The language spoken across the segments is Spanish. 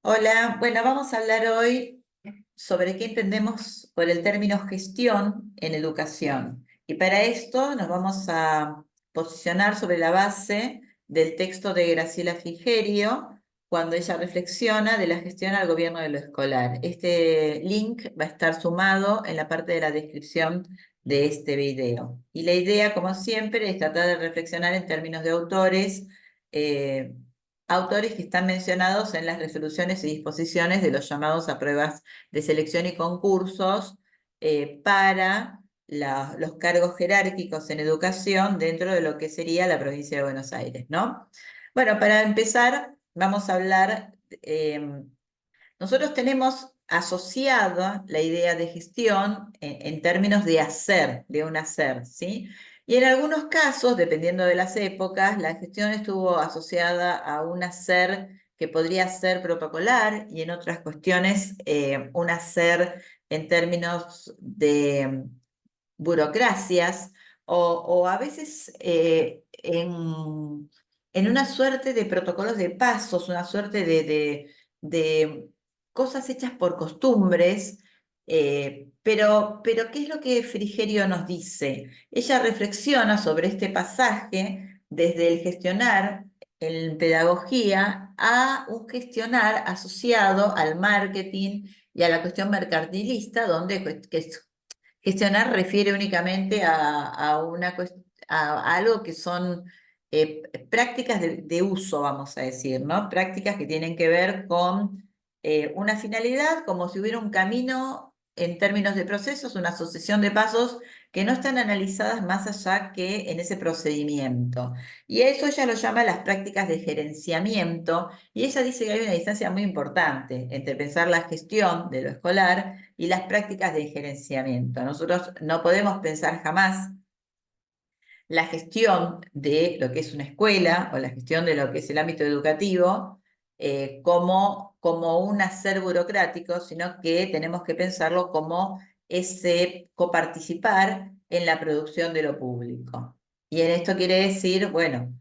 Hola, bueno, vamos a hablar hoy sobre qué entendemos por el término gestión en educación. Y para esto nos vamos a posicionar sobre la base del texto de Graciela Frigerio, cuando ella reflexiona de la gestión al gobierno de lo escolar. Este link va a estar sumado en la parte de la descripción de este video. Y la idea, como siempre, es tratar de reflexionar en términos de eh, autores que están mencionados en las resoluciones y disposiciones de los llamados a pruebas de selección y concursos para los cargos jerárquicos en educación dentro de lo que sería la provincia de Buenos Aires, ¿no? Bueno, para empezar, vamos a hablar, nosotros tenemos asociada la idea de gestión en términos de hacer, de un hacer, ¿sí? Y en algunos casos, dependiendo de las épocas, la gestión estuvo asociada a un hacer que podría ser protocolar y en otras cuestiones un hacer en términos de burocracias o a veces en una suerte de protocolos de pasos, una suerte de cosas hechas por costumbres, pero ¿qué es lo que Frigerio nos dice? Ella reflexiona sobre este pasaje desde el gestionar en pedagogía a un gestionar asociado al marketing y a la cuestión mercantilista, donde gestionar refiere únicamente a algo que son prácticas de uso, vamos a decir, ¿no? Prácticas que tienen que ver con una finalidad, como si hubiera un camino en términos de procesos, una sucesión de pasos que no están analizadas más allá que en ese procedimiento. Y eso ella lo llama las prácticas de gerenciamiento, y ella dice que hay una distancia muy importante entre pensar la gestión de lo escolar y las prácticas de gerenciamiento. Nosotros no podemos pensar jamás la gestión de lo que es una escuela o la gestión de lo que es el ámbito educativo como un hacer burocrático, sino que tenemos que pensarlo como ese coparticipar en la producción de lo público. Y en esto quiere decir, bueno,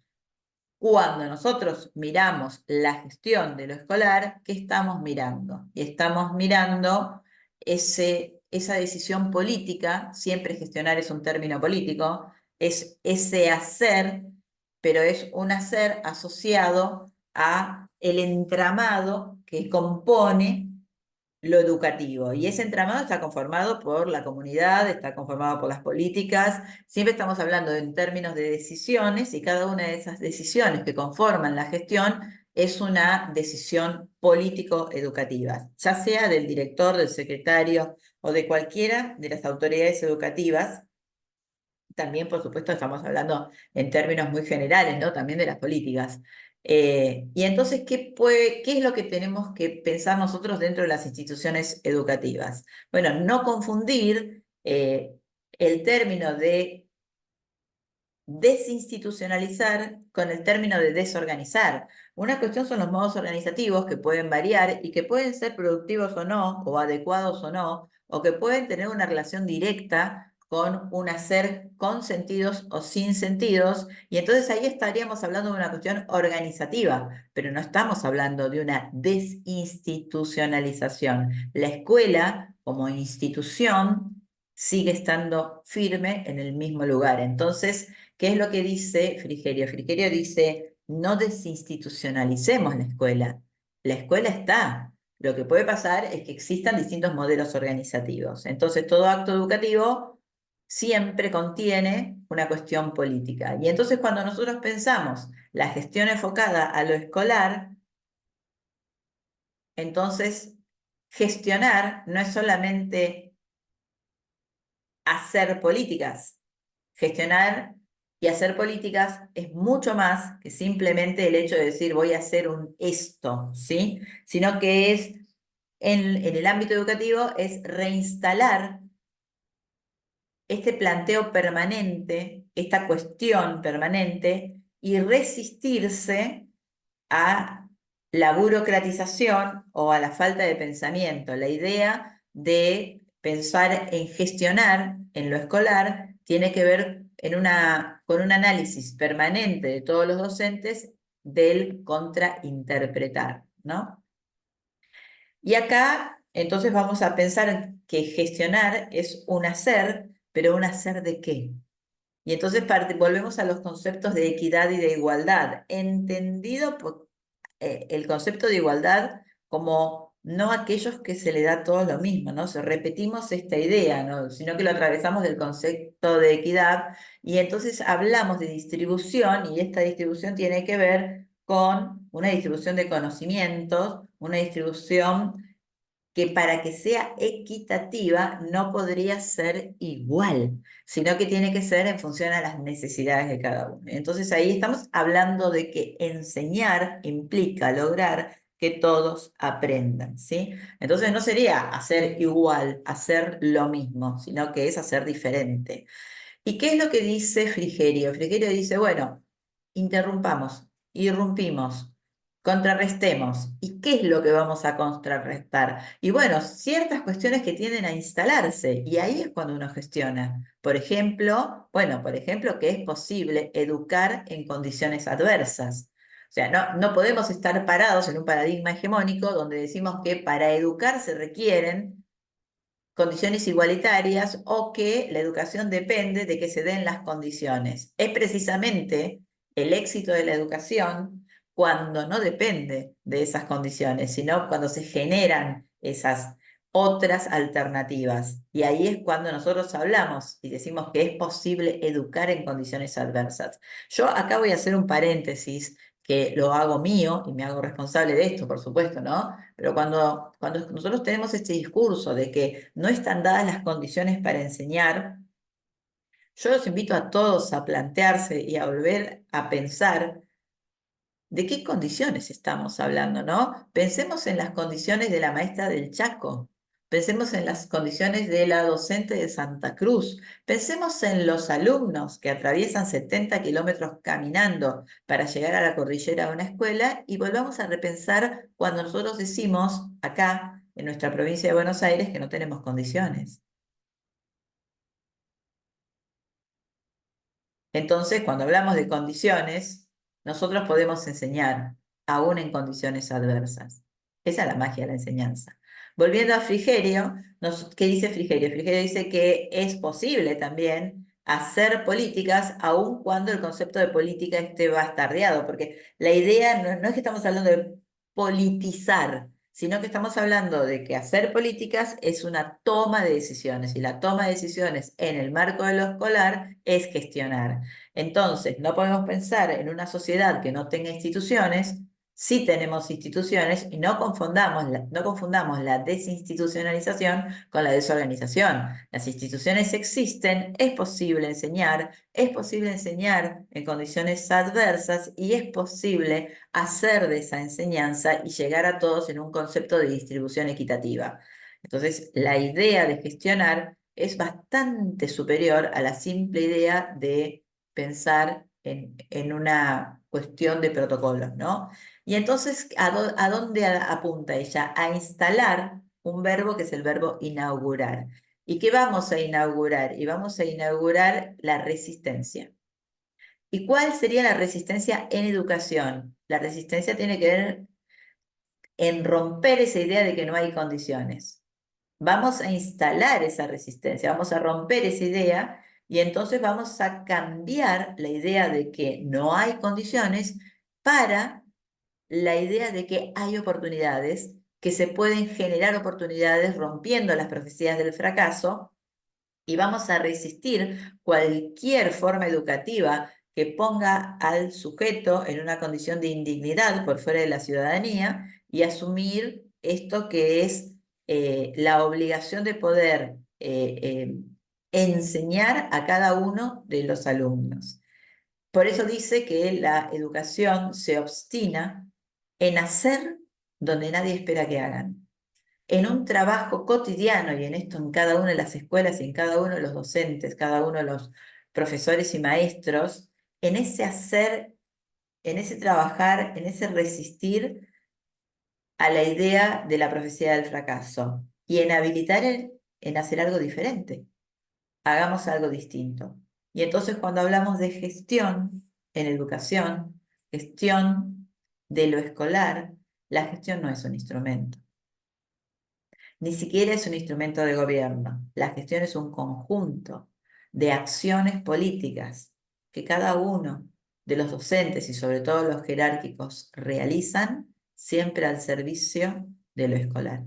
cuando nosotros miramos la gestión de lo escolar, ¿qué estamos mirando? Y estamos mirando esa decisión política, siempre gestionar es un término político, es ese hacer, pero es un hacer asociado a el entramado que compone lo educativo. Y ese entramado está conformado por la comunidad, está conformado por las políticas. Siempre estamos hablando en términos de decisiones y cada una de esas decisiones que conforman la gestión es una decisión político-educativa, ya sea del director, del secretario o de cualquiera de las autoridades educativas. También, por supuesto, estamos hablando en términos muy generales, ¿no? También de las políticas. Y entonces, ¿qué es lo que tenemos que pensar nosotros dentro de las instituciones educativas? Bueno, no confundir el término de desinstitucionalizar con el término de desorganizar. Una cuestión son los modos organizativos que pueden variar y que pueden ser productivos o no, o adecuados o no, o que pueden tener una relación directa con un hacer con sentidos o sin sentidos, y entonces ahí estaríamos hablando de una cuestión organizativa, pero no estamos hablando de una desinstitucionalización. La escuela, como institución, sigue estando firme en el mismo lugar. Entonces, ¿qué es lo que dice Frigerio? Frigerio dice, no desinstitucionalicemos la escuela. La escuela está. Lo que puede pasar es que existan distintos modelos organizativos. Entonces, todo acto educativo siempre contiene una cuestión política. Y entonces, cuando nosotros pensamos la gestión enfocada a lo escolar, entonces gestionar no es solamente hacer políticas. Gestionar y hacer políticas es mucho más que simplemente el hecho de decir voy a hacer un esto, ¿sí? Sino que es, en el ámbito educativo, es reinstalar este planteo permanente, esta cuestión permanente y resistirse a la burocratización o a la falta de pensamiento. La idea de pensar en gestionar en lo escolar tiene que ver con un análisis permanente de todos los docentes del contrainterpretar, ¿no? Y acá, entonces vamos a pensar que gestionar es un hacer, pero un hacer ¿de qué? Y entonces volvemos a los conceptos de equidad y de igualdad, entendido por el concepto de igualdad como no aquellos que se le da todo lo mismo, ¿no? Repetimos esta idea, ¿no? Sino que lo atravesamos del concepto de equidad y entonces hablamos de distribución y esta distribución tiene que ver con una distribución de conocimientos, una distribución que para que sea equitativa no podría ser igual, sino que tiene que ser en función a las necesidades de cada uno. Entonces ahí estamos hablando de que enseñar implica lograr que todos aprendan, ¿sí? Entonces no sería hacer igual, hacer lo mismo, sino que es hacer diferente. ¿Y qué es lo que dice Frigerio? Frigerio dice, bueno, interrumpamos, irrumpimos, contrarrestemos. ¿Y qué es lo que vamos a contrarrestar? Y bueno, ciertas cuestiones que tienden a instalarse, y ahí es cuando uno gestiona. Por ejemplo, bueno, por ejemplo, que es posible educar en condiciones adversas. O sea, no podemos estar parados en un paradigma hegemónico donde decimos que para educar se requieren condiciones igualitarias o que la educación depende de que se den las condiciones. Es precisamente el éxito de la educación cuando no depende de esas condiciones, sino cuando se generan esas otras alternativas. Y ahí es cuando nosotros hablamos y decimos que es posible educar en condiciones adversas. Yo acá voy a hacer un paréntesis que lo hago mío y me hago responsable de esto, por supuesto, ¿no? Pero cuando nosotros tenemos este discurso de que no están dadas las condiciones para enseñar, yo los invito a todos a plantearse y a volver a pensar de qué condiciones estamos hablando, ¿no? Pensemos en las condiciones de la maestra del Chaco, pensemos en las condiciones de la docente de Santa Cruz, pensemos en los alumnos que atraviesan 70 kilómetros caminando para llegar a la cordillera de una escuela y volvamos a repensar cuando nosotros decimos acá, en nuestra provincia de Buenos Aires, que no tenemos condiciones. Entonces, cuando hablamos de condiciones, nosotros podemos enseñar, aún en condiciones adversas. Esa es la magia de la enseñanza. Volviendo a Frigerio, ¿qué dice Frigerio? Frigerio dice que es posible también hacer políticas, aun cuando el concepto de política esté bastardeado, porque la idea no es que estamos hablando de politizar, sino que estamos hablando de que hacer políticas es una toma de decisiones, y la toma de decisiones en el marco de lo escolar es gestionar. Entonces, no podemos pensar en una sociedad que no tenga instituciones. Sí tenemos instituciones y no confundamos la desinstitucionalización con la desorganización. Las instituciones existen, es posible enseñar en condiciones adversas y es posible hacer de esa enseñanza y llegar a todos en un concepto de distribución equitativa. Entonces, la idea de gestionar es bastante superior a la simple idea de pensar en una cuestión de protocolos, ¿no? Y entonces, ¿a dónde apunta ella? A instalar un verbo que es el verbo inaugurar. ¿Y qué vamos a inaugurar? Y vamos a inaugurar la resistencia. ¿Y cuál sería la resistencia en educación? La resistencia tiene que ver en romper esa idea de que no hay condiciones. Vamos a instalar esa resistencia, vamos a romper esa idea y entonces vamos a cambiar la idea de que no hay condiciones para la idea de que hay oportunidades, que se pueden generar oportunidades rompiendo las profecías del fracaso y vamos a resistir cualquier forma educativa que ponga al sujeto en una condición de indignidad por fuera de la ciudadanía y asumir esto que es la obligación de poder enseñar a cada uno de los alumnos. Por eso dice que la educación se obstina en hacer donde nadie espera que hagan, en un trabajo cotidiano, y en esto en cada una de las escuelas y en cada uno de los docentes, cada uno de los profesores y maestros, en ese hacer, en ese trabajar, en ese resistir a la idea de la profecía del fracaso y en habilitar en hacer algo diferente, hagamos algo distinto. Y entonces cuando hablamos de gestión en educación, gestión de lo escolar, la gestión no es un instrumento. Ni siquiera es un instrumento de gobierno. La gestión es un conjunto de acciones políticas que cada uno de los docentes y sobre todo los jerárquicos realizan siempre al servicio de lo escolar.